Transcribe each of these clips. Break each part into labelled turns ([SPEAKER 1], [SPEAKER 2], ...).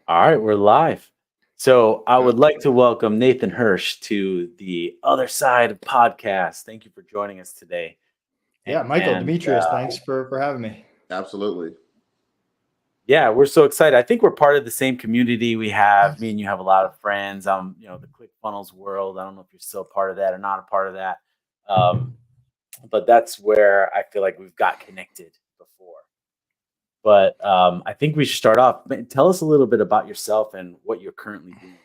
[SPEAKER 1] All right, we're live. So I would like to welcome Nathan Hirsch to the other side of podcast. Thank you for joining us today.
[SPEAKER 2] Yeah, Michael,
[SPEAKER 1] And
[SPEAKER 2] Demetrius, thanks for having me.
[SPEAKER 3] Absolutely.
[SPEAKER 1] yeah, we're so excited. I think we're part of the same community. We have me and you have a lot of friends. The ClickFunnels world. I don't know if you're still part of that or not a part of that. Um, but that's where I feel like we've got connected before. But I think we should start off. Tell us a little bit about yourself and what you're currently doing.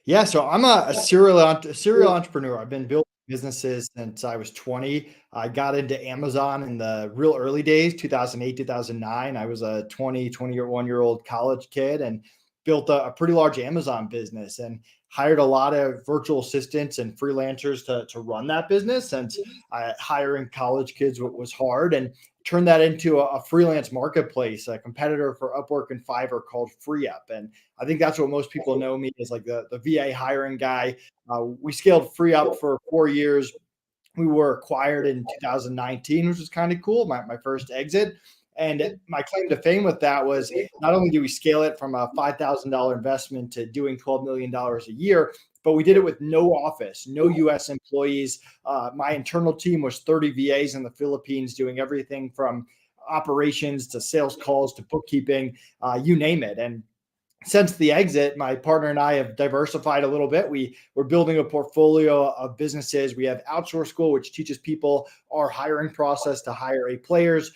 [SPEAKER 2] Yeah, so I'm a serial entrepreneur. I've been building businesses since I was 20. I got into Amazon in the real early days, 2008, 2009. I was a 21-year-old college kid and built a pretty large Amazon business and hired a lot of virtual assistants and freelancers to run that business since hiring college kids was hard, and turned that into a freelance marketplace, a competitor for Upwork and Fiverr called FreeUp. And I think that's what most people know me as, like the VA hiring guy. We scaled Free Up for 4 years. We were acquired in 2019, which was kind of cool, my first exit. And my claim to fame with that was not only do we scale it from a $5,000 investment to doing $12 million a year, but we did it with no office, no US employees. My internal team was 30 VAs in the Philippines doing everything from operations to sales calls to bookkeeping, you name it. And since the exit, my partner and I have diversified a little bit. We're building a portfolio of businesses. We have Outsource School, which teaches people our hiring process to hire A players.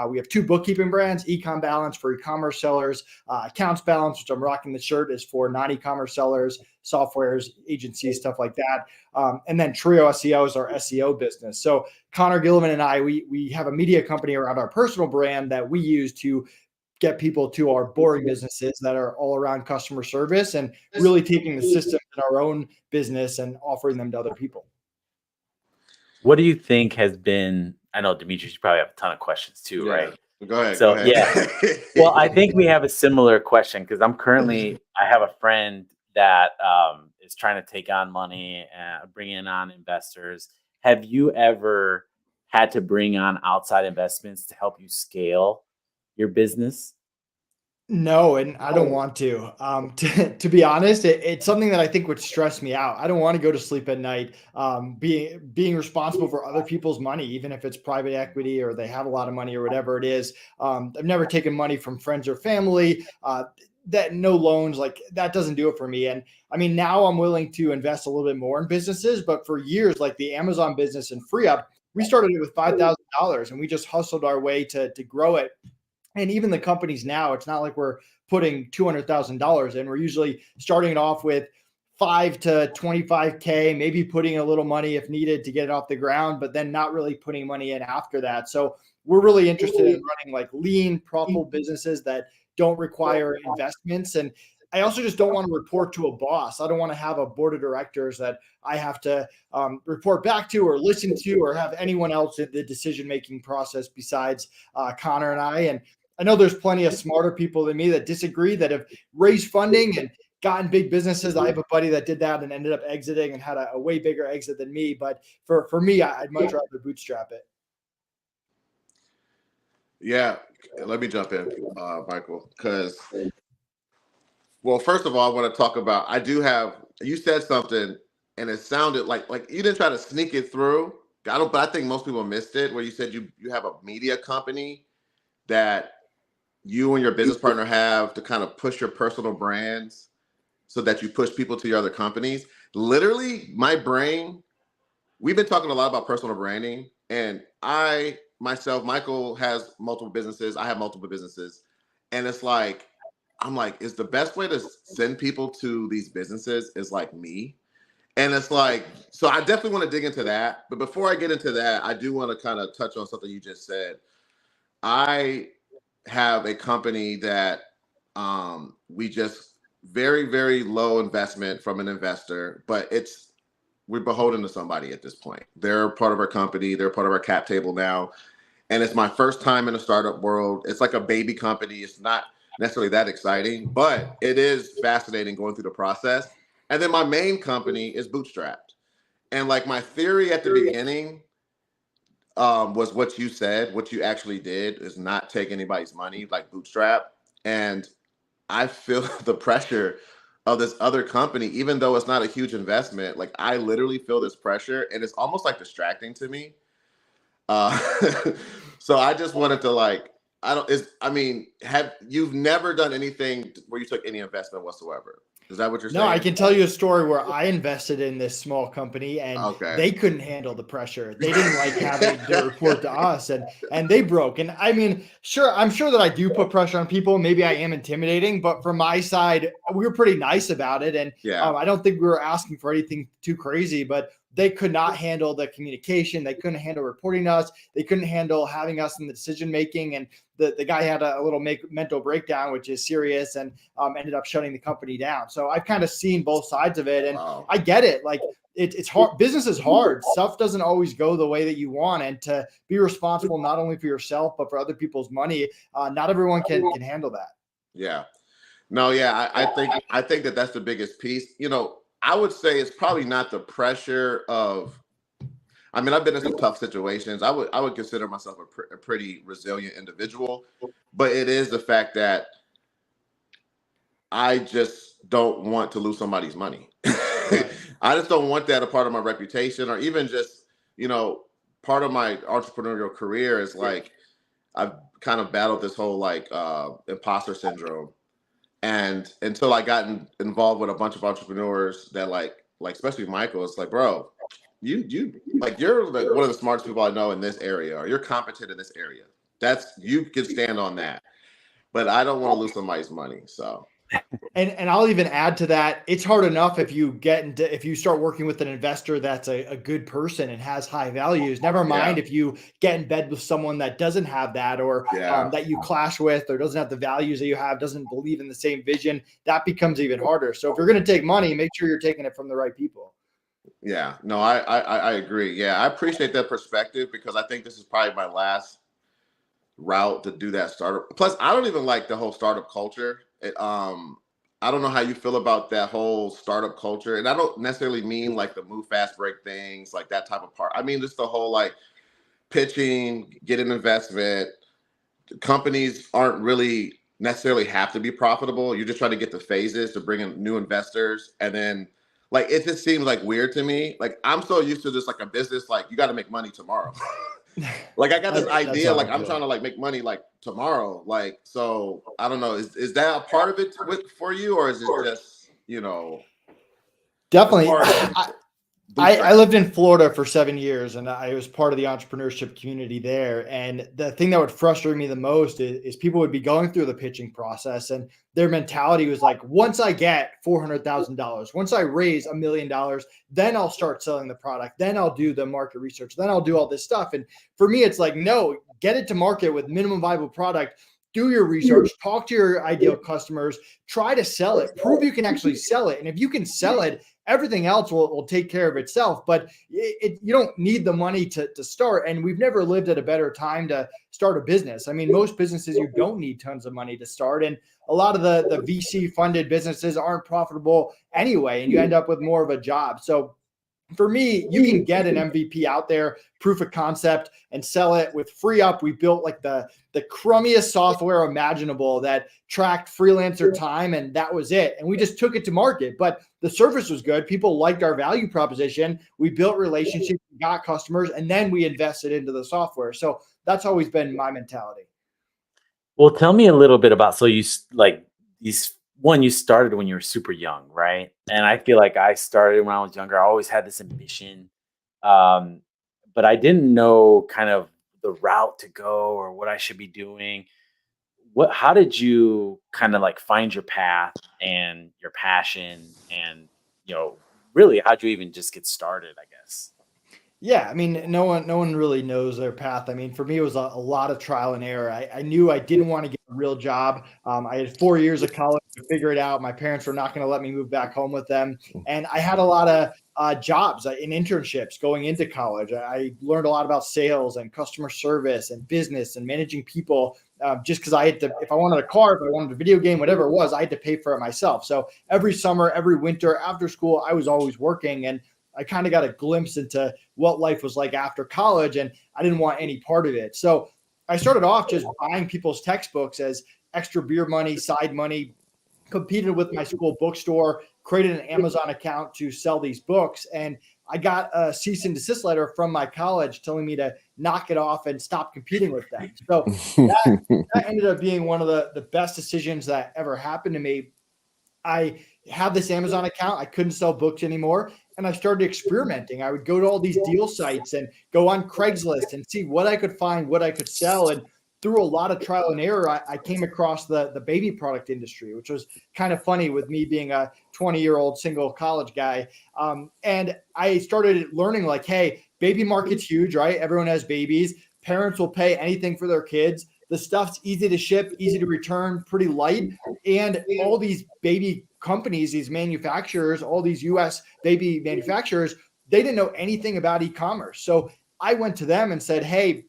[SPEAKER 2] We have two bookkeeping brands, Ecom Balance for e-commerce sellers, Accounts Balance, which I'm rocking the shirt, is for non-e-commerce sellers, softwares, agencies, stuff like that. And then Trio SEO is our SEO business. So Connor Gillivan and I, we have a media company around our personal brand that we use to get people to our boring businesses that are all around customer service, and really taking the system in our own business and offering them to other people.
[SPEAKER 1] What do you think has been? I know, Demetrius, you probably have a ton of questions too,
[SPEAKER 3] Yeah.
[SPEAKER 1] right?
[SPEAKER 3] Go ahead. Go
[SPEAKER 1] So
[SPEAKER 3] ahead.
[SPEAKER 1] yeah, well, I think we have a similar question because I have a friend that is trying to take on money and bring on investors. Have you ever had to bring on outside investments to help you scale your business?
[SPEAKER 2] No, and I don't want to. To be honest, it's something that I think would stress me out. I don't want to go to sleep at night, being responsible for other people's money, even if it's private equity or they have a lot of money or whatever it is. I've never taken money from friends or family. That no loans, like that doesn't do it for me. And I mean, now I'm willing to invest a little bit more in businesses, but for years, like the Amazon business and Free Up, we started it with $5,000 and we just hustled our way to grow it. And even the companies now, it's not like we're putting $200,000 in. We're usually starting it off with 5 to 25K, maybe putting a little money if needed to get it off the ground, but then not really putting money in after that. So we're really interested in running like lean, profitable businesses that don't require investments. And I also just don't want to report to a boss. I don't want to have a board of directors that I have to report back to or listen to, or have anyone else in the decision-making process besides Connor and I. And I know there's plenty of smarter people than me that disagree, that have raised funding and gotten big businesses. I have a buddy that did that and ended up exiting and had a way bigger exit than me. But for me, I'd much rather bootstrap it.
[SPEAKER 3] Yeah. Let me jump in, Michael, because, well, first of all, I want to talk about, you said something and it sounded like you didn't try to sneak it through. But I think most people missed it, where you said you have a media company that you and your business partner have to kind of push your personal brands so that you push people to your other companies. Literally, my brain, we've been talking a lot about personal branding, and Michael has multiple businesses. I have multiple businesses. And it's like, I'm like, is the best way to send people to these businesses is like me? And it's like, so I definitely want to dig into that. But before I get into that, I do want to kind of touch on something you just said. I have a company that we just very, very low investment from an investor, but we're beholden to somebody at this point. They're part of our company. They're part of our cap table now. And it's my first time in the startup world. It's like a baby company. It's not necessarily that exciting, but it is fascinating going through the process. And then my main company is bootstrapped. And like my theory at the beginning was what you said. What you actually did is not take anybody's money, like bootstrap. And I feel the pressure of this other company, even though it's not a huge investment. Like I literally feel this pressure, and it's almost like distracting to me. Uh, so I just wanted to like, I don't, is, I mean, have you've never done anything where you took any investment whatsoever? Is that what you're
[SPEAKER 2] No, I
[SPEAKER 3] saying?
[SPEAKER 2] can tell you a story where I invested in this small company and
[SPEAKER 3] Okay.
[SPEAKER 2] they couldn't handle the pressure. They didn't like having to report to us and they broke. And I mean, sure, I'm sure that I do put pressure on people. Maybe I am intimidating, but from my side, we were pretty nice about it. And
[SPEAKER 3] Yeah.
[SPEAKER 2] I don't think we were asking for anything too crazy, but they could not handle the communication. They couldn't handle reporting to us. They couldn't handle having us in the decision making. And the guy had a little mental breakdown, which is serious, and ended up shutting the company down. So I've kind of seen both sides of it, and
[SPEAKER 3] Wow.
[SPEAKER 2] I get it. Like it's hard. Business is hard. Stuff doesn't always go the way that you want, and to be responsible not only for yourself but for other people's money, not everyone can handle that.
[SPEAKER 3] Yeah. No, yeah, I think that that's the biggest piece. You know, I would say it's probably not the pressure of. I mean, I've been in some tough situations. I would consider myself a pretty resilient individual, but it is the fact that I just don't want to lose somebody's money.
[SPEAKER 2] Right.
[SPEAKER 3] I just don't want that a part of my reputation, or even just, you know, part of my entrepreneurial career is like I've kind of battled this whole like imposter syndrome. And until I got involved with a bunch of entrepreneurs that like especially Michael, it's like, bro, you like you're like one of the smartest people I know in this area, or you're competent in this area. That's you can stand on that. But I don't want to lose somebody's money. So
[SPEAKER 2] And I'll even add to that. It's hard enough if you start working with an investor that's a good person and has high values. Never mind
[SPEAKER 3] yeah,
[SPEAKER 2] if you get in bed with someone that doesn't have that, or
[SPEAKER 3] yeah,
[SPEAKER 2] that you clash with, or doesn't have the values that you have, doesn't believe in the same vision. That becomes even harder. So if you're going to take money, make sure you're taking it from the right people.
[SPEAKER 3] yeah. No, I agree. Yeah, I appreciate that perspective because I think this is probably my last route to do that startup. Plus, I don't even like the whole startup culture. I don't know how you feel about that whole startup culture, and I don't necessarily mean like the move fast, break things, like that type of part. I mean just the whole like pitching, get an investment. Companies aren't really necessarily have to be profitable. You're just trying to get the phases to bring in new investors, and then like it just seems like weird to me. Like I'm so used to just like a business, like you got to make money tomorrow. Like I got this
[SPEAKER 2] That's
[SPEAKER 3] idea,
[SPEAKER 2] how
[SPEAKER 3] like
[SPEAKER 2] I
[SPEAKER 3] I'm trying
[SPEAKER 2] feel.
[SPEAKER 3] to like make money like tomorrow. Like so, I don't know. Is that a part of it for you, or is it just as
[SPEAKER 2] Definitely.
[SPEAKER 3] far as
[SPEAKER 2] I
[SPEAKER 3] bootstrap?
[SPEAKER 2] lived in Florida for 7 years and I was part of the entrepreneurship community there. And the thing that would frustrate me the most is people would be going through the pitching process and their mentality was like, once I get $400,000, once I raise $1 million, then I'll start selling the product. Then I'll do the market research. Then I'll do all this stuff. And for me, it's like, no, get it to market with minimum viable product. Do your research, talk to your ideal customers, try to sell it, prove you can actually sell it. And if you can sell it, everything else will take care of itself. But you don't need the money to start. And we've never lived at a better time to start a business. I mean, most businesses, you don't need tons of money to start. And a lot of the VC funded businesses aren't profitable anyway. And you end up with more of a job. So for me, you can get an MVP out there, proof of concept, and sell it with free up. We built like the crummiest software imaginable that tracked freelancer time, and that was it. And we just took it to market. But the service was good. People liked our value proposition. We built relationships, got customers, and then we invested into the software. So that's always been my mentality.
[SPEAKER 1] Well, tell me a little bit about so like these one you started when you were super young, right? And I feel like I started when I was younger. I always had this ambition, um, but I didn't know kind of the route to go or what I should be doing. How did you kind of like find your path and your passion, and really how'd you even just get started? I guess.
[SPEAKER 2] Yeah, I mean, no one really knows their path. I mean, for me, it was a lot of trial and error. I knew I didn't want to get a real job. I had 4 years of college to figure it out. My parents were not going to let me move back home with them, and I had a lot of jobs in internships going into college. I learned a lot about sales and customer service and business and managing people. Just because I had to, if I wanted a car, if I wanted a video game, whatever it was, I had to pay for it myself. So every summer, every winter, after school, I was always working, and I kind of got a glimpse into what life was like after college, and I didn't want any part of it. So I started off just buying people's textbooks as extra beer money, side money, competed with my school bookstore, created an Amazon account to sell these books. And I got a cease and desist letter from my college telling me to knock it off and stop competing with them. So that ended up being one of the best decisions that ever happened to me. I have this Amazon account. I couldn't sell books anymore. And I started experimenting. I would go to all these deal sites and go on Craigslist and see what I could find, what I could sell. And through a lot of trial and error, I came across the baby product industry, which was kind of funny with me being a 20-year-old single college guy. And I started learning like, hey, baby market's huge, right? Everyone has babies. Parents will pay anything for their kids. The stuff's easy to ship, easy to return, pretty light. And all these baby companies, these manufacturers, all these US baby manufacturers, they didn't know anything about e-commerce. So I went to them and said, hey,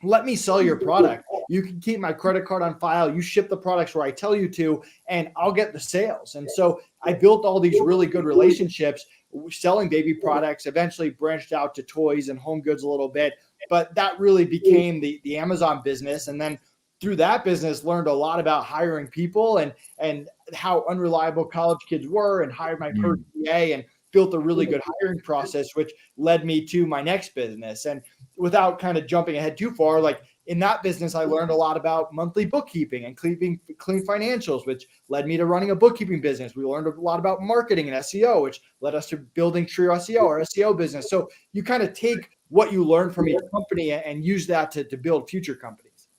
[SPEAKER 2] let me sell your product. You can keep my credit card on file. You ship the products where I tell you to, and I'll get the sales. And so I built all these really good relationships selling baby products, eventually branched out to toys and home goods a little bit. But that really became the Amazon business. And then through that business, learned a lot about hiring people and how unreliable college kids were, and hired my first VA and built a really good hiring process, which led me to my next business. And without kind of jumping ahead too far, like in that business, I learned a lot about monthly bookkeeping and clean financials, which led me to running a bookkeeping business. We learned a lot about marketing and SEO, which led us to building Trio SEO, our SEO business. So you kind of take what you learn from each company and use that to build future companies.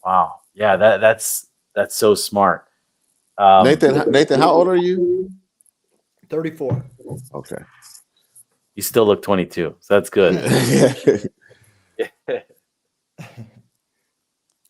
[SPEAKER 1] Wow. Yeah, that's so smart.
[SPEAKER 3] Nathan, how old are you?
[SPEAKER 2] 34.
[SPEAKER 3] Okay.
[SPEAKER 1] You still look 22, so that's good.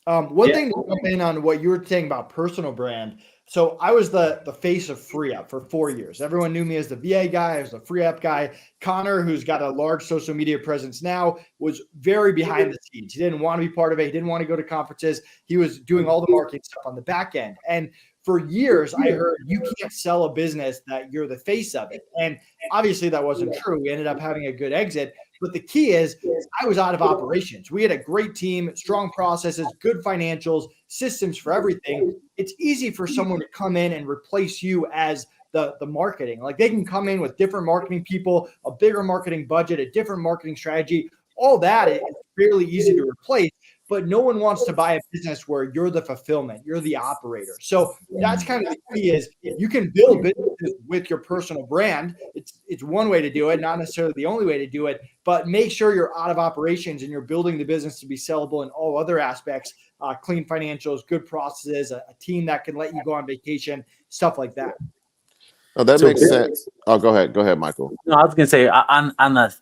[SPEAKER 2] One thing to jump in on what you were saying about personal brand. So I was the face of FreeUp for 4 years. Everyone knew me as the VA guy, as the FreeUp guy. Connor, who's got a large social media presence now, was very behind the scenes. He didn't want to be part of it. He didn't want to go to conferences. He was doing all the marketing stuff on the back end. And for years, I heard you can't sell a business that you're the face of it. And obviously that wasn't true. We ended up having a good exit. But the key is I was out of operations. We had a great team, strong processes, good financials, systems for everything. It's easy for someone to come in and replace you as the marketing. Like they can come in with different marketing people, a bigger marketing budget, a different marketing strategy. All that is fairly easy to replace. But no one wants to buy a business where you're the fulfillment, you're the operator. So that's kind of the key is you can build businesses with your personal brand. It's one way to do it, not necessarily the only way to do it, but make sure you're out of operations and you're building the business to be sellable in all other aspects, clean financials, good processes, a team that can let you go on vacation, stuff like that.
[SPEAKER 3] Oh, that makes sense. Oh, go ahead, Michael.
[SPEAKER 1] No, I was gonna say on the.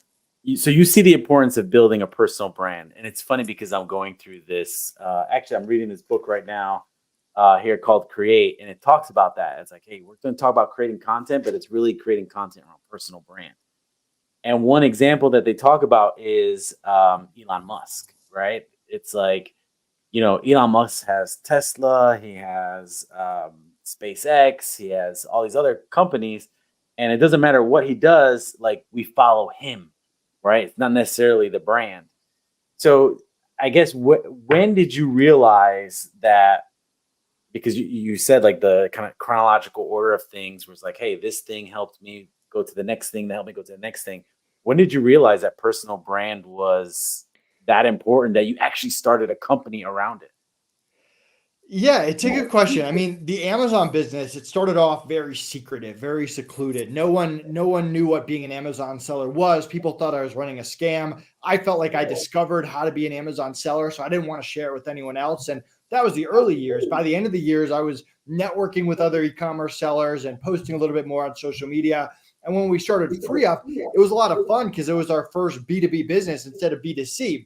[SPEAKER 1] So you see the importance of building a personal brand, and it's funny because I'm going through this. Actually, I'm reading this book right now here called Create, and it talks about that. It's like, hey, we're going to talk about creating content, but it's really creating content around personal brand. And one example that they talk about is Elon Musk, right? It's like, Elon Musk has Tesla, he has SpaceX, he has all these other companies, and it doesn't matter what he does, like we follow him. Right? It's not necessarily the brand. So I guess when did you realize that, because you said like the kind of chronological order of things was like, hey, this thing helped me go to the next thing that helped me go to the next thing. When did you realize that personal brand was that important that you actually started a company around it?
[SPEAKER 2] Yeah, it's a good question. I mean, the Amazon business, it started off very secretive, very secluded. No one knew what being an Amazon seller was. People thought I was running a scam. I felt like I discovered how to be an Amazon seller, so I didn't want to share it with anyone else. And that was the early years. By the end of the years, I was networking with other e-commerce sellers and posting a little bit more on social media. And when we started FreeUp, it was a lot of fun because it was our first B2B business instead of B2C.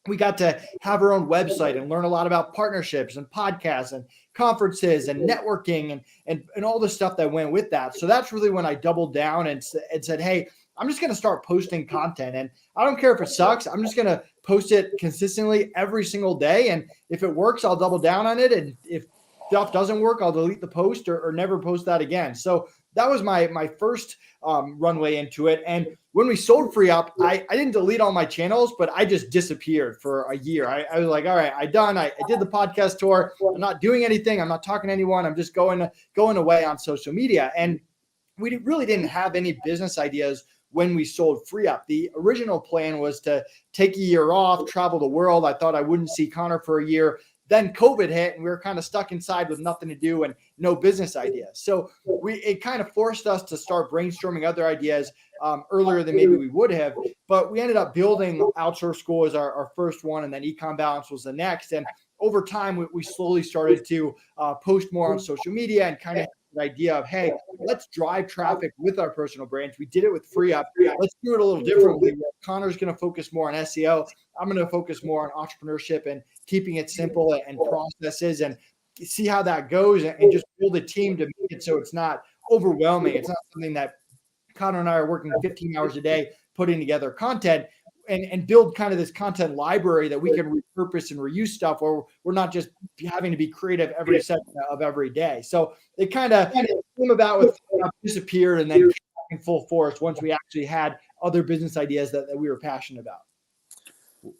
[SPEAKER 2] We got to have our own website and learn a lot about partnerships and podcasts and conferences and networking and all the stuff that went with that. So that's really when I doubled down and said, hey, I'm just going to start posting content. And I don't care if it sucks. I'm just going to post it consistently every single day. And if it works, I'll double down on it. And if stuff doesn't work, I'll delete the post or never post that again. So that was my first runway into it. And when we sold Free Up, I didn't delete all my channels, but I just disappeared for a year. I was like, all right, I did the podcast tour. I'm not doing anything. I'm not talking to anyone. I'm just going away on social media. And we really didn't have any business ideas when we sold Free Up. The original plan was to take a year off, travel the world. I thought I wouldn't see Connor for a year. Then COVID hit and we were kind of stuck inside with nothing to do and no business ideas. So it kind of forced us to start brainstorming other ideas earlier than maybe we would have. But we ended up building Outsource School as our first one, and then Ecom Balance was the next. And over time, we slowly started to post more on social media and kind of the idea of, hey, let's drive traffic with our personal brands. We did it with Free Up. Let's do it a little differently. Connor's going to focus more on SEO. I'm going to focus more on entrepreneurship and keeping it simple and processes, and see how that goes, and just build a team to make it so it's not overwhelming. It's not something that Connor and I are working 15 hours a day putting together content, and build kind of this content library that we can repurpose and reuse stuff, or we're not just having to be creative every second of every day. So it kind of came about with disappeared and then came back in full force once we actually had other business ideas that we were passionate about.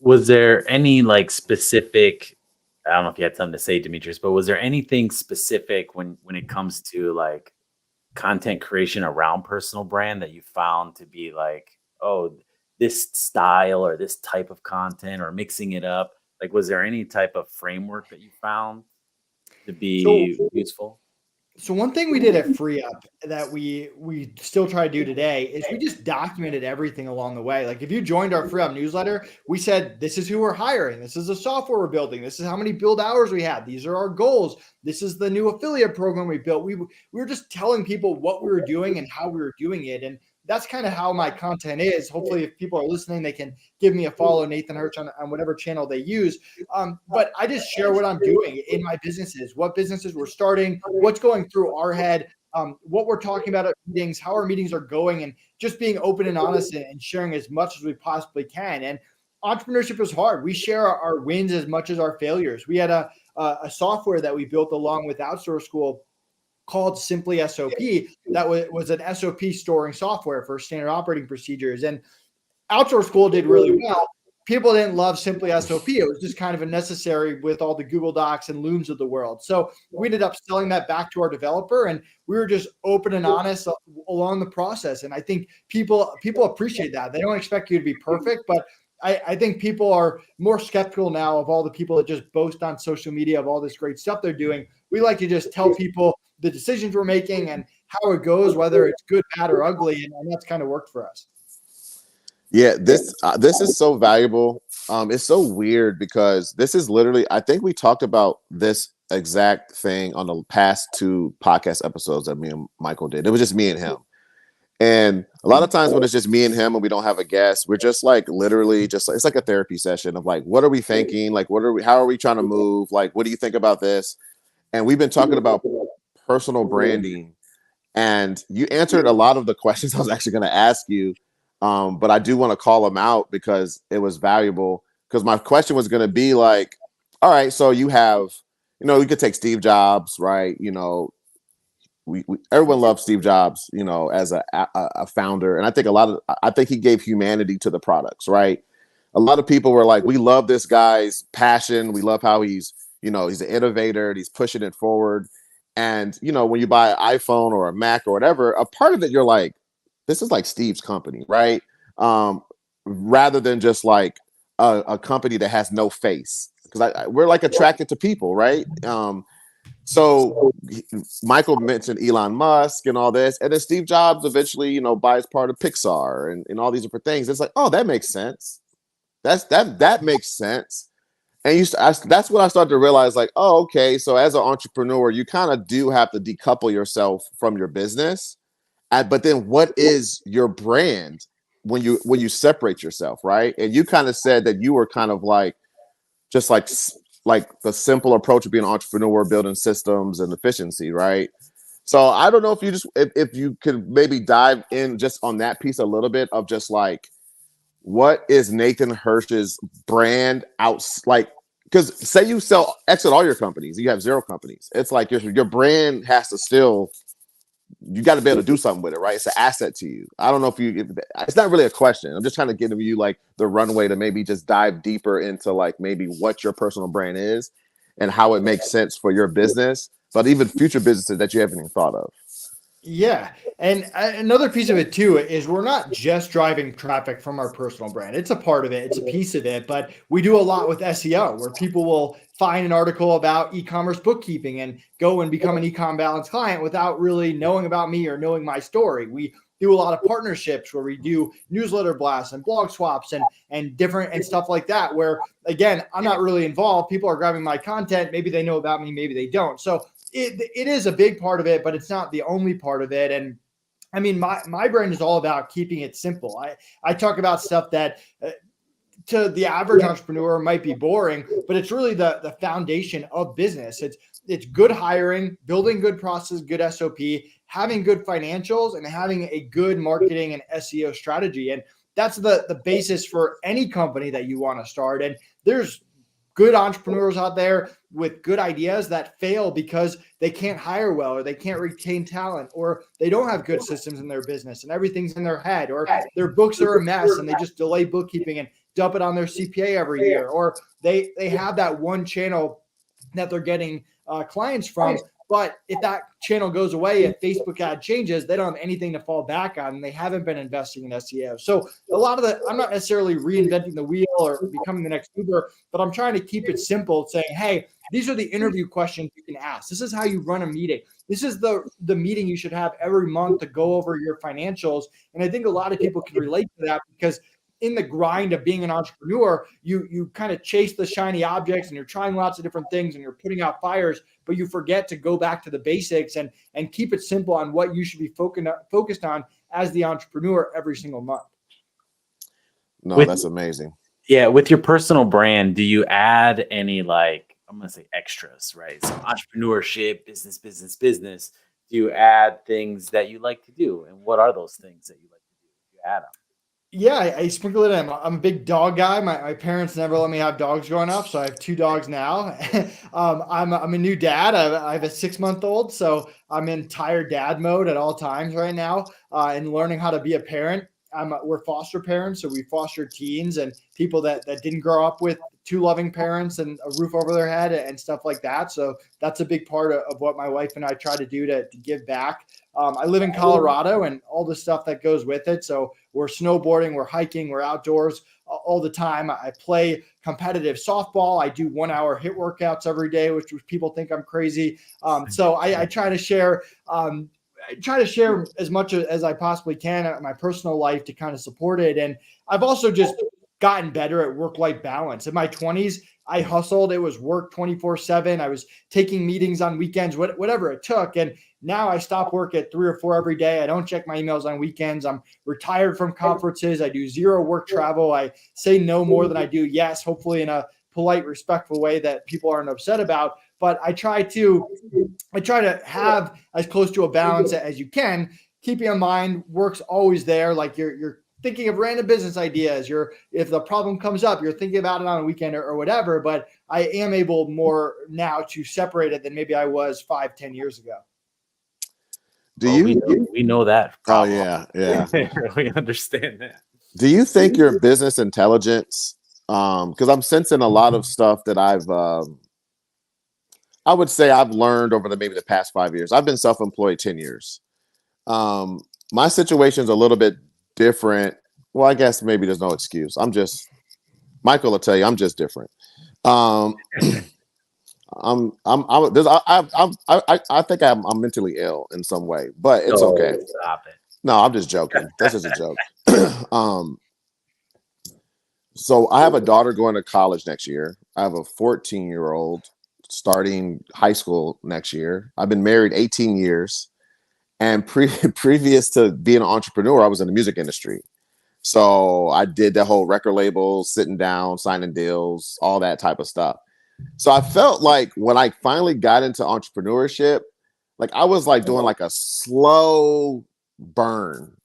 [SPEAKER 1] Was there any like specific, I don't know if you had something to say, Demetrius, but was there anything specific when it comes to like content creation around personal brand that you found to be like, oh, this style or this type of content or mixing it up? Like, was there any type of framework that you found to be useful?
[SPEAKER 2] So one thing we did at Free Up that we still try to do today is we just documented everything along the way. Like if you joined our Free Up newsletter, we said, this is who we're hiring. This is the software we're building. This is how many build hours we had. These are our goals. This is the new affiliate program we built. We were just telling people what we were doing and how we were doing it. And that's kind of how my content is. Hopefully, if people are listening, they can give me a follow, Nathan Hirsch, on whatever channel they use. But I just share what I'm doing in my businesses, what businesses we're starting, what's going through our head, what we're talking about at meetings, how our meetings are going, and just being open and honest and sharing as much as we possibly can. And entrepreneurship is hard. We share our wins as much as our failures. We had a software that we built along with Outsource School called Simply SOP. That was an SOP storing software for standard operating procedures. And Outsource School did really well. People didn't love Simply SOP. It was just kind of a necessary with all the Google Docs and Looms of the world. So we ended up selling that back to our developer, and we were just open and honest along the process. And I think people appreciate that. They don't expect you to be perfect, but I think people are more skeptical now of all the people that just boast on social media of all this great stuff they're doing. We like to just tell people the decisions we're making and how it goes, whether it's good, bad, or ugly. And that's kind of worked for us.
[SPEAKER 3] Yeah, this is so valuable. It's so weird because this is literally, I think we talked about this exact thing on the past 2 podcast episodes that me and Michael did. It was just me and him. And a lot of times when it's just me and him and we don't have a guest, we're just like literally just like, it's like a therapy session of like, what are we thinking? Like, how are we trying to move? Like, what do you think about this? And we've been talking about personal branding, and you answered a lot of the questions I was actually going to ask you. But I do want to call them out because it was valuable. Because my question was going to be like, all right, so you have, we could take Steve Jobs, right? Everyone loves Steve Jobs, as a founder. And I think he gave humanity to the products, right? A lot of people were like, we love this guy's passion. We love how he's an innovator and he's pushing it forward. And, when you buy an iPhone or a Mac or whatever, a part of it, you're like, this is like Steve's company, right? Rather than just like a company that has no face, because we're like attracted to people, right? So Michael mentioned Elon Musk and all this, and then Steve Jobs eventually, buys part of Pixar and all these different things. It's like, oh, that makes sense. That makes sense. And that's what I started to realize, like, oh, okay. So as an entrepreneur, you kind of do have to decouple yourself from your business. But then what is your brand when you separate yourself, right? And you kind of said that you were kind of like, just like the simple approach of being an entrepreneur, building systems and efficiency, right? So I don't know if you could maybe dive in just on that piece a little bit of just like, what is Nathan Hirsch's brand out? Like, because say you exit all your companies, you have 0 companies. It's like your brand has to still you got to be able to do something with it, right? It's an asset to you. I don't know if it's not really a question. I'm just trying to give you like the runway to maybe just dive deeper into like maybe what your personal brand is and how it makes sense for your business, but even future businesses that you haven't even thought of.
[SPEAKER 2] Yeah. And another piece of it too is we're not just driving traffic from our personal brand. It's a part of it. It's a piece of it, but we do a lot with SEO where people will find an article about e-commerce bookkeeping and go and become an e-com balance client without really knowing about me or knowing my story. We do a lot of partnerships where we do newsletter blasts and blog swaps and different and stuff like that, where again, I'm not really involved. People are grabbing my content. Maybe they know about me, maybe they don't. So it is a big part of it, but it's not the only part of it. And I mean, my brand is all about keeping it simple. I talk about stuff that to the average entrepreneur might be boring, but it's really the foundation of business. It's good hiring, building good process, good SOP, having good financials, and having a good marketing and SEO strategy. And that's the basis for any company that you want to start. And there's good entrepreneurs out there with good ideas that fail because they can't hire well, or they can't retain talent, or they don't have good systems in their business and everything's in their head, or their books are a mess and they just delay bookkeeping and dump it on their CPA every year, or they have that one channel that they're getting clients from. But if that channel goes away, if Facebook ad changes, they don't have anything to fall back on, and they haven't been investing in SEO. So a lot of I'm not necessarily reinventing the wheel or becoming the next Uber, but I'm trying to keep it simple, saying, hey, these are the interview questions you can ask. This is how you run a meeting. This is the meeting you should have every month to go over your financials. And I think a lot of people can relate to that because in the grind of being an entrepreneur, you kind of chase the shiny objects and you're trying lots of different things and you're putting out fires, but you forget to go back to the basics and keep it simple on what you should be focused on as the entrepreneur every single month.
[SPEAKER 3] No, that's amazing.
[SPEAKER 1] Yeah. With your personal brand, do you add any, like, I'm going to say extras, right? So entrepreneurship, business. Do you add things that you like to do? And what are those things that you like to do if you add them?
[SPEAKER 2] Yeah, I sprinkle it in. I'm a big dog guy. My parents never let me have dogs growing up, so I have 2 dogs now. I'm a new dad. I have a 6-month-old, so I'm in tired dad mode at all times right now, and learning how to be a parent. We're foster parents, so we foster teens and people that didn't grow up with 2 loving parents and a roof over their head and stuff like that. So that's a big part of what my wife and I try to do to give back. I live in Colorado and all the stuff that goes with it. So we're snowboarding, we're hiking, we're outdoors all the time. I play competitive softball. I do 1-hour HIIT workouts every day, which people think I'm crazy. So I try to share. I try to share as much as I possibly can in my personal life to kind of support it. And I've also just gotten better at work-life balance. In my 20s, I hustled. It was work 24/7. I was taking meetings on weekends, whatever it took. And now I stop work at 3 or 4 every day. I don't check my emails on weekends. I'm retired from conferences. I do 0 work travel. I say no more than I do yes, hopefully in a polite, respectful way that people aren't upset about. But I try to have as close to a balance as you can, keeping in mind work's always there. Like you're thinking of random business ideas. If the problem comes up, you're thinking about it on a weekend or whatever. But I am able more now to separate it than maybe I was 5-10 years ago.
[SPEAKER 1] We know that problem.
[SPEAKER 3] Oh yeah.
[SPEAKER 1] We understand that.
[SPEAKER 3] Do you think your business intelligence, because I'm sensing a lot of stuff that I would say I've learned over maybe the past 5 years. I've been self-employed 10 years. My situation's a little bit different. Well, I guess maybe there's no excuse. Michael will tell you, I'm just different. I think I'm mentally ill in some way, but it's okay.
[SPEAKER 1] Stop it.
[SPEAKER 3] No, I'm just joking. That's just a joke. So I have a daughter going to college next year. I have a 14-year-old starting high school next year. I've been married 18 years. And previous to being an entrepreneur, I was in the music industry. So I did the whole record label, sitting down, signing deals, all that type of stuff. So I felt like when I finally got into entrepreneurship, like I was like doing like a slow burn.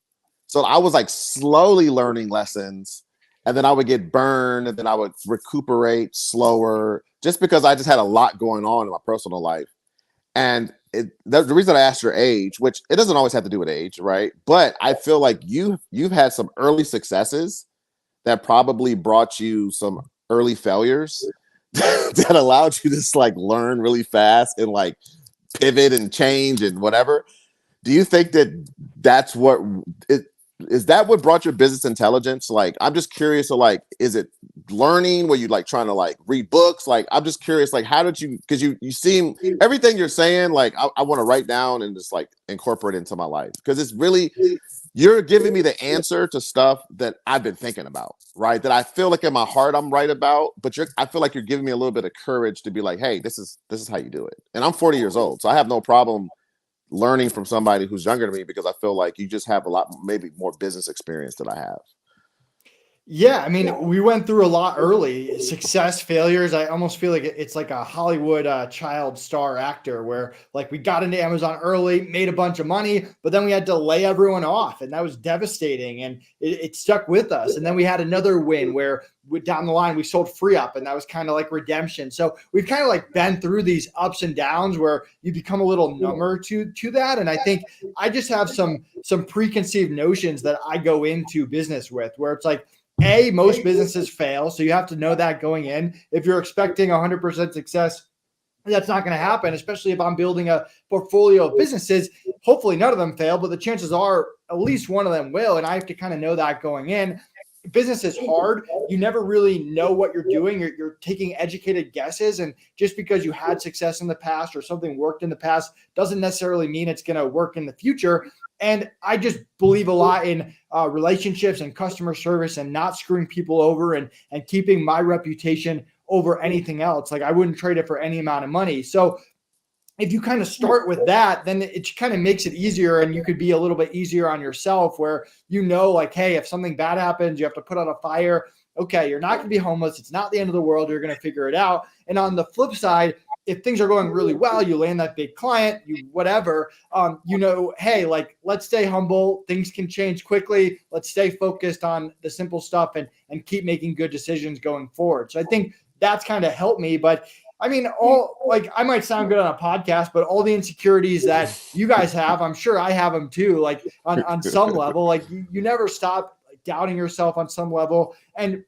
[SPEAKER 3] So I was like slowly learning lessons, and then I would get burned, and then I would recuperate slower just because I just had a lot going on in my personal life. And the reason I asked your age, which it doesn't always have to do with age, right? But I feel like you've had some early successes that probably brought you some early failures that allowed you to just like learn really fast and like pivot and change and whatever. Do you think that that's what it is, that what brought your business intelligence? Like, I'm just curious to like, is it learning? Were you like trying to like read books? Like, I'm just curious, like, how did you, because you seem everything you're saying, like, I want to write down and just like incorporate into my life. Because it's really, you're giving me the answer to stuff that I've been thinking about, right? That I feel like in my heart I'm right about, but I feel like you're giving me a little bit of courage to be like, hey, this is how you do it. And I'm 40 years old, so I have no problem learning from somebody who's younger than me, because I feel like you just have a lot, maybe more business experience than I have.
[SPEAKER 2] Yeah, I mean, we went through a lot early, success, failures. I almost feel like it's like a Hollywood child star actor where like we got into Amazon early, made a bunch of money, but then we had to lay everyone off, and that was devastating, and it stuck with us. And then we had another win where down the line we sold Free Up, and that was kind of like redemption. So we've kind of like been through these ups and downs where you become a little number to that. And I think I just have some preconceived notions that I go into business with, where it's like, most businesses fail. So you have to know that going in. If you're expecting 100% success, that's not going to happen, especially if I'm building a portfolio of businesses. Hopefully none of them fail, but the chances are at least one of them will. And I have to kind of know that going in. Business is hard. You never really know what you're doing. You're taking educated guesses. And just because you had success in the past or something worked in the past doesn't necessarily mean it's going to work in the future. And I just believe a lot in relationships and customer service and not screwing people over and keeping my reputation over anything else. Like I wouldn't trade it for any amount of money. So if you kind of start with that, then it kind of makes it easier, and you could be a little bit easier on yourself where, like, hey, if something bad happens, you have to put out a fire. Okay, you're not going to be homeless. It's not the end of the world. You're going to figure it out. And on the flip side, if things are going really well, you land that big client, you whatever, hey, like, let's stay humble. Things can change quickly. Let's stay focused on the simple stuff and keep making good decisions going forward. So I think that's kind of helped me. But I mean, I might sound good on a podcast, but all the insecurities that you guys have, I'm sure I have them too, like on some level. Like you never stop doubting yourself on some level. And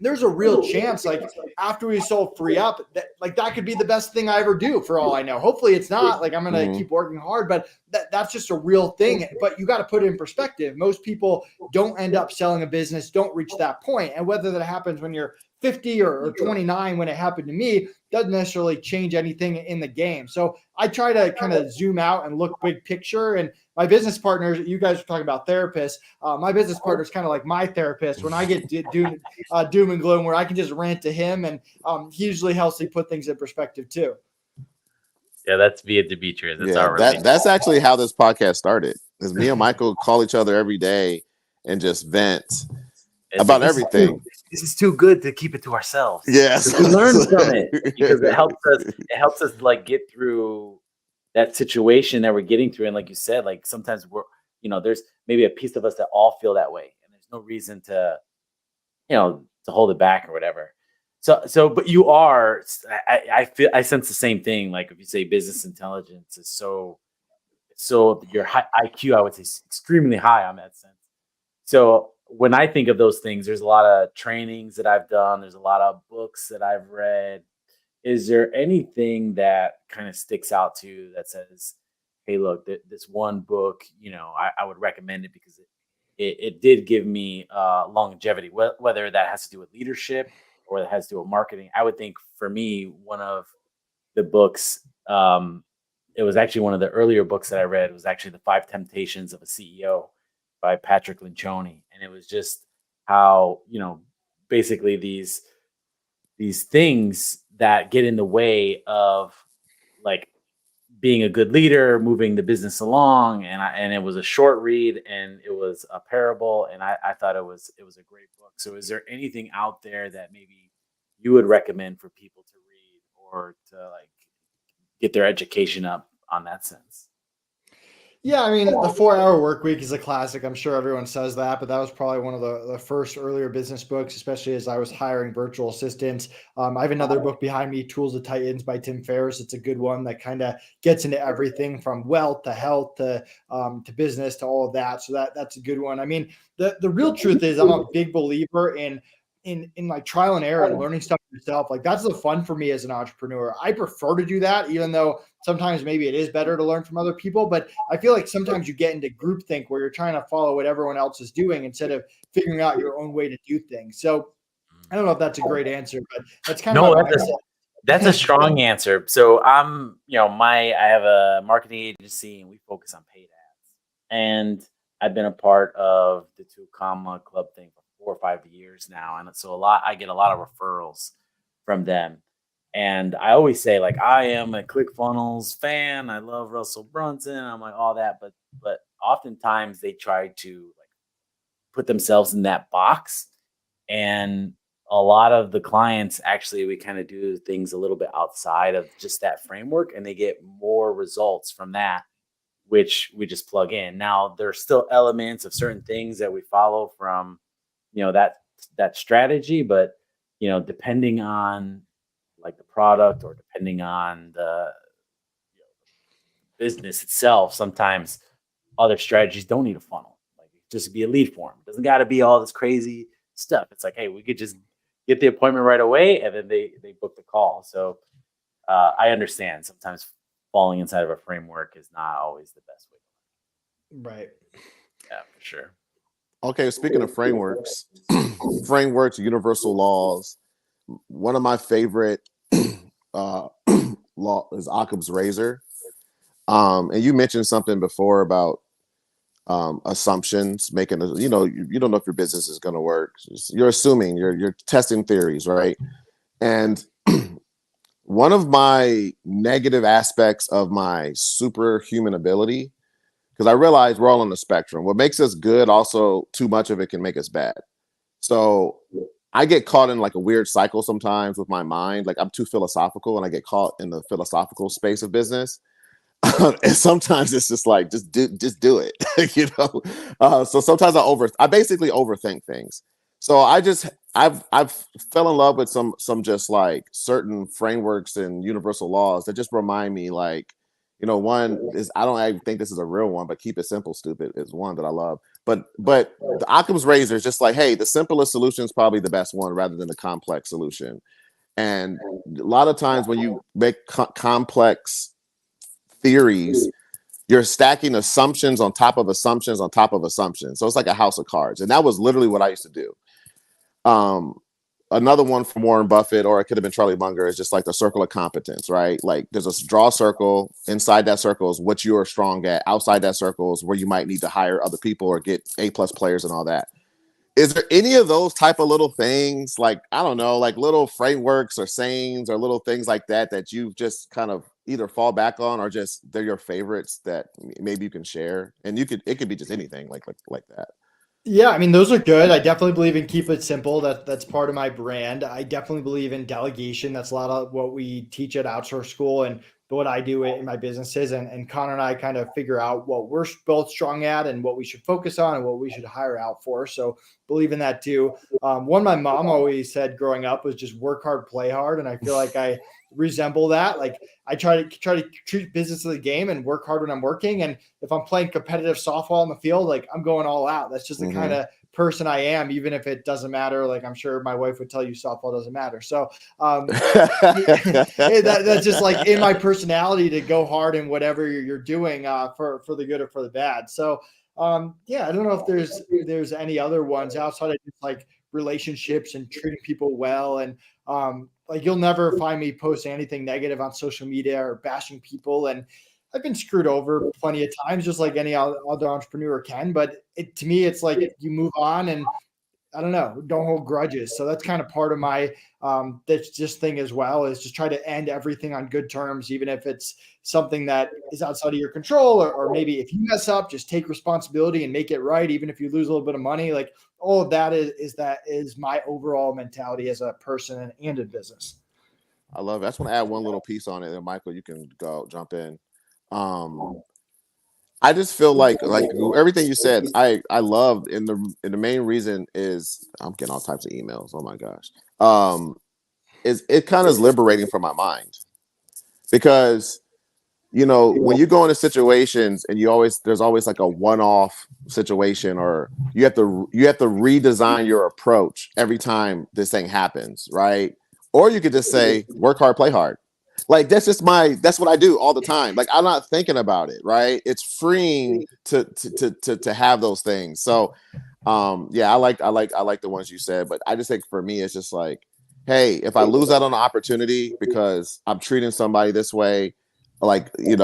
[SPEAKER 2] there's a real chance, like after we sold Free Up, that could be the best thing I ever do, for all I know. Hopefully it's not. Like I'm going to keep working hard, but that's just a real thing. But you got to put it in perspective. Most people don't end up selling a business, don't reach that point. And whether that happens when you're 50 or 29, when it happened to me, doesn't necessarily change anything in the game. So I try to kind of zoom out and look big picture. And my business partners, you guys are talking about therapists. My business partner is kind of like my therapist. When I get doom and gloom, where I can just rant to him, and he usually helps me put things in perspective too.
[SPEAKER 1] Yeah, that's via Demetrius.
[SPEAKER 3] That's actually how this podcast started. Is me and Michael call each other every day and just vent about everything.
[SPEAKER 1] This is too good to keep it to ourselves.
[SPEAKER 3] Yes,
[SPEAKER 1] we learn from it because it helps us like get through that situation that we're getting through. And like you said, like sometimes there's maybe a piece of us that all feel that way, and there's no reason to hold it back or whatever. So, but you are, I sense the same thing. Like if you say business intelligence is so your IQ, I would say, is extremely high on that sense. So when I think of those things, there's a lot of trainings that I've done. There's a lot of books that I've read. Is there anything that kind of sticks out to you that says, hey, look, this one book, I would recommend it because it did give me longevity, whether that has to do with leadership or that has to do with marketing. I would think for me, one of the books, it was actually one of the earlier books that I read. It was actually The 5 Temptations of a CEO by Patrick Lencioni. And it was just how, basically these things that get in the way of like being a good leader, moving the business along. And it was a short read, and it was a parable. And I thought it was a great book. So is there anything out there that maybe you would recommend for people to read or to like get their education up on that sense?
[SPEAKER 2] Yeah, I mean, the 4-hour work week is a classic. I'm sure everyone says that, but that was probably one of the first earlier business books, especially as I was hiring virtual assistants. I have another book behind me, Tools of Titans by Tim Ferriss. It's a good one that kind of gets into everything from wealth to health to business to all of that. So that's a good one. I mean, the real truth is I'm a big believer in like trial and error and learning stuff yourself. Like that's the fun for me as an entrepreneur. I prefer to do that, even though sometimes maybe it is better to learn from other people. But I feel like sometimes you get into groupthink where you're trying to follow what everyone else is doing instead of figuring out your own way to do things. So I don't know if that's a great answer, but that's kind of
[SPEAKER 1] No,
[SPEAKER 2] my mindset.
[SPEAKER 1] that's a strong answer. So I have a marketing agency and we focus on paid ads. And I've been a part of the Two Comma Club thing for 4 or 5 years now. And so I get a lot of referrals from them. And I always say, like, I am a ClickFunnels fan. I love Russell Brunson. I'm like all that, but oftentimes they try to like put themselves in that box. And a lot of the clients actually, we kind of do things a little bit outside of just that framework and they get more results from that, which we just plug in. Now there's still elements of certain things that we follow from, that strategy, but depending on like the product or depending on the business itself, sometimes other strategies don't need a funnel. Like it just be a lead form. It doesn't got to be all this crazy stuff. It's like, hey, we could just get the appointment right away, and then they book the call. So I understand sometimes falling inside of a framework is not always the best way.
[SPEAKER 2] Right.
[SPEAKER 1] Yeah, for sure.
[SPEAKER 3] Okay, speaking of frameworks, universal laws. One of my favorite uh, law is Occam's razor. And you mentioned something before about assumptions, making you don't know if your business is going to work. You're assuming, you're testing theories, right? And one of my negative aspects of my superhuman ability, because I realize we're all on the spectrum. What makes us good, also too much of it can make us bad. So I get caught in like a weird cycle sometimes with my mind. Like I'm too philosophical and I get caught in the philosophical space of business. And sometimes it's just like, just do it, So sometimes I basically overthink things. So I've fell in love with some just like certain frameworks and universal laws that just remind me like, one is, I think this is a real one, but keep it simple, stupid is one that I love. But the Occam's razor is just like, hey, the simplest solution is probably the best one rather than the complex solution. And a lot of times when you make complex theories, you're stacking assumptions on top of assumptions on top of assumptions. So it's like a house of cards. And that was literally what I used to do. Another one from Warren Buffett, or it could have been Charlie Munger, is just like the circle of competence, right? Like there's a draw circle. Inside that circle is what you are strong at. Outside that circle is where you might need to hire other people or get A+ players and all that. Is there any of those type of little things, like, I don't know, like little frameworks or sayings or little things like that you just kind of either fall back on or just they're your favorites that maybe you can share? And it could be just anything like that.
[SPEAKER 2] Yeah, I mean, those are good. I definitely believe in keep it simple. That's part of my brand. I definitely believe in delegation. That's a lot of what we teach at Outsource School and what I do in my businesses. And Connor and I kind of figure out what we're both strong at and what we should focus on and what we should hire out for. So believe in that too. One my mom always said growing up was just work hard, play hard. And I feel like I resemble that. Like I try to treat business as a game and work hard when I'm working. And if I'm playing competitive softball on the field, like I'm going all out. That's just the kind of person I am, even if it doesn't matter. Like I'm sure my wife would tell you softball doesn't matter. So that's just like in my personality to go hard in whatever you're doing for the good or for the bad. So yeah, I don't know if there's any other ones outside of just like relationships and treating people well. And like you'll never find me posting anything negative on social media or bashing people. And I've been screwed over plenty of times, just like any other entrepreneur can. But to me, it's like you move on and I don't know, don't hold grudges. So that's kind of part of my that's just thing as well, is just try to end everything on good terms, even if it's something that is outside of your control, or maybe if you mess up, just take responsibility and make it right, even if you lose a little bit of money. Like all of that is my overall mentality as a person and in business.
[SPEAKER 3] I love it. I just want to add one little piece on it, and Michael, you can go jump in. I just feel like everything you said, I love, and the main reason is I'm getting all types of emails. Oh my gosh. Is it kind of is liberating for my mind, because when you go into situations and there's always like a one-off situation, or you have to redesign your approach every time this thing happens, right? Or you could just say work hard, play hard. Like that's what I do all the time. Like I'm not thinking about it, right? It's freeing to have those things. So yeah, I like the ones you said, but I just think for me it's just like, hey, if I lose out on an opportunity because I'm treating somebody this way, like, and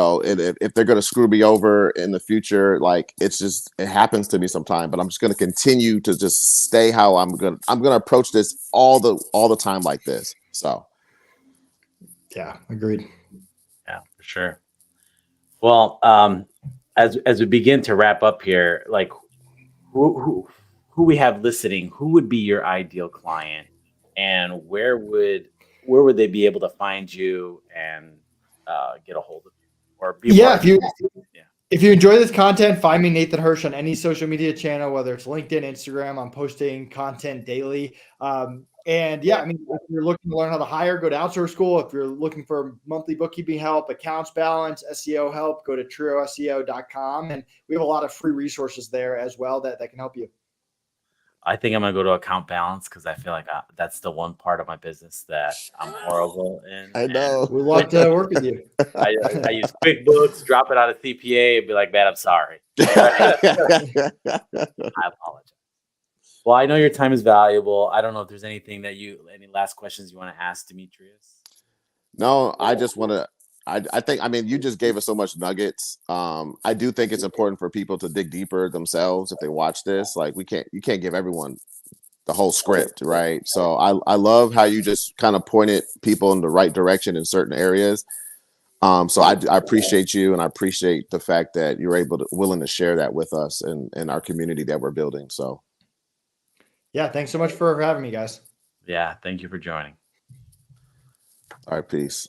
[SPEAKER 3] if they're going to screw me over in the future, like it happens to me sometime, but I'm just going to continue to just stay how I'm going to approach this all the time like this. So
[SPEAKER 2] Yeah, agreed.
[SPEAKER 1] Yeah, for sure. Well, as we begin to wrap up here, like who we have listening, who would be your ideal client, and where would they be able to find you and get a hold of you or be a
[SPEAKER 2] Yeah,
[SPEAKER 1] part of you? Yeah.
[SPEAKER 2] if you enjoy this content, find me Nathan Hirsch on any social media channel, whether it's LinkedIn, Instagram. I'm posting content daily. And yeah, I mean, if you're looking to learn how to hire, go to Outsource School. If you're looking for monthly bookkeeping help, accounts balance, SEO help, go to trioseo.com. And we have a lot of free resources there as well that can help you.
[SPEAKER 1] I think I'm gonna go to account balance because I feel like that's the one part of my business that I'm horrible in.
[SPEAKER 3] I know.
[SPEAKER 2] We'd love to work with you.
[SPEAKER 1] I use QuickBooks, drop it on a CPA, and be like, man, I'm sorry. I apologize. Well, I know your time is valuable. I don't know if there's any last questions you want to ask Demetrius?
[SPEAKER 3] No, I just want to. I think, I mean, you just gave us so much nuggets. I do think it's important for people to dig deeper themselves if they watch this. Like you can't give everyone the whole script, right? So I love how you just kind of pointed people in the right direction in certain areas. So I appreciate you, and I appreciate the fact that you're willing to share that with us and our community that we're building. So
[SPEAKER 2] yeah, thanks so much for having me, guys.
[SPEAKER 1] Yeah, thank you for joining.
[SPEAKER 3] all right, peace.